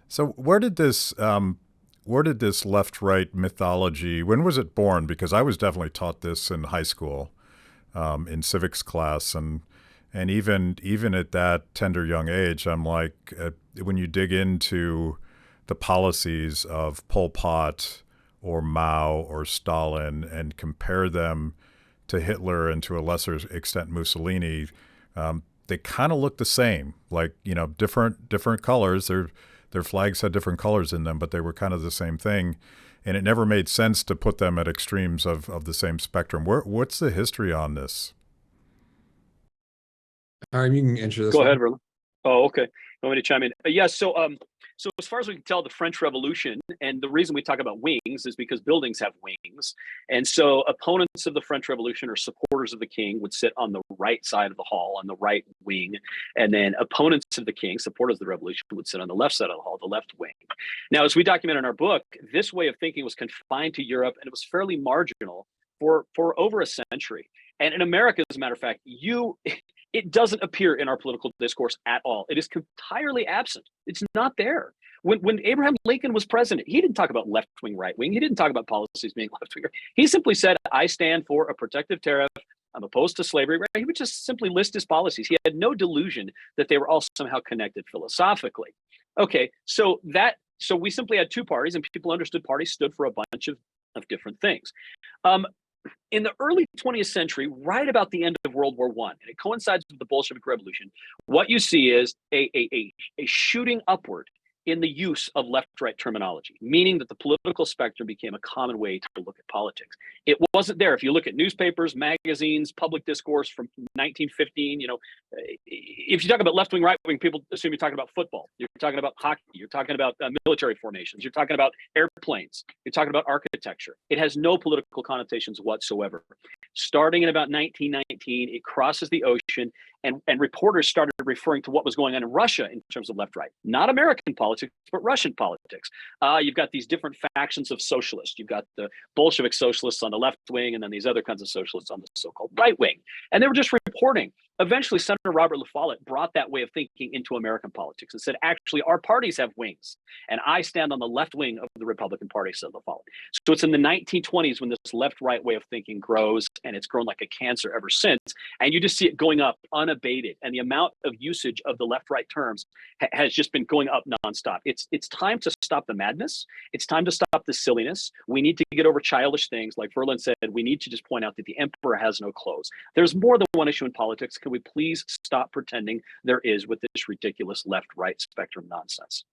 So where did this left-right mythology, when was it born? Because I was definitely taught this in high school, in civics class, and even at that tender young age, I'm like, when you dig into the policies of Pol Pot or Mao or Stalin and compare them to Hitler and to a lesser extent Mussolini, they kind of look the same. Like, different colors. Their flags had different colors in them, but they were kind of the same thing. And it never made sense to put them at extremes of the same spectrum. What's the history on this? You can answer this Go ahead, one. Verlan. Oh, okay. You want me to chime in? Yeah. So as far as we can tell, the French Revolution, and the reason we talk about wings is because buildings have wings, and so opponents of the French Revolution or supporters of the king would sit on the right side of the hall, on the right wing, and then opponents of the king, supporters of the revolution, would sit on the left side of the hall, the left wing. Now, as we document in our book, this way of thinking was confined to Europe, and it was fairly marginal for over a century. And in America, as a matter of fact, it doesn't appear in our political discourse at all. It is entirely absent. It's not there. When Abraham Lincoln was president, he didn't talk about left wing, right wing. He didn't talk about policies being left wing. He simply said, I stand for a protective tariff. I'm opposed to slavery. Right? He would just simply list his policies. He had no delusion that they were all somehow connected philosophically. Okay, so we simply had two parties, and people understood parties stood for a bunch of different things. In the early 20th century, right about the end of World War I, and it coincides with the Bolshevik Revolution, what you see is a shooting upward in the use of left-right terminology, meaning that the political spectrum became a common way to look at politics. It wasn't there. If you look at newspapers, magazines, public discourse from 1915, if you talk about left-wing, right-wing, people assume you're talking about football. You're talking about hockey. You're talking about military formations. You're talking about airplanes. You're talking about architecture. It has no political connotations whatsoever. Starting in about 1919, it crosses the ocean, and reporters started referring to what was going on in Russia in terms of left-right, not American politics, but Russian politics. You've got these different factions of socialists. You've got the Bolshevik socialists on the left wing, and then these other kinds of socialists on the so-called right wing. And they were just reporting. Eventually, Senator Robert La Follette brought that way of thinking into American politics and said, actually, our parties have wings, and I stand on the left wing of the Republican Party, said La Follette. So it's in the 1920s when this left-right way of thinking grows, and it's grown like a cancer ever since. And you just see it going up unabated. And the amount of usage of the left-right terms has just been going up nonstop. It's time to stop the madness. It's time to stop the silliness. We need to get over childish things. Like Verlan said, we need to just point out that the emperor has no clothes. There's more than one issue in politics. Can we please stop pretending there is with this ridiculous left-right spectrum nonsense?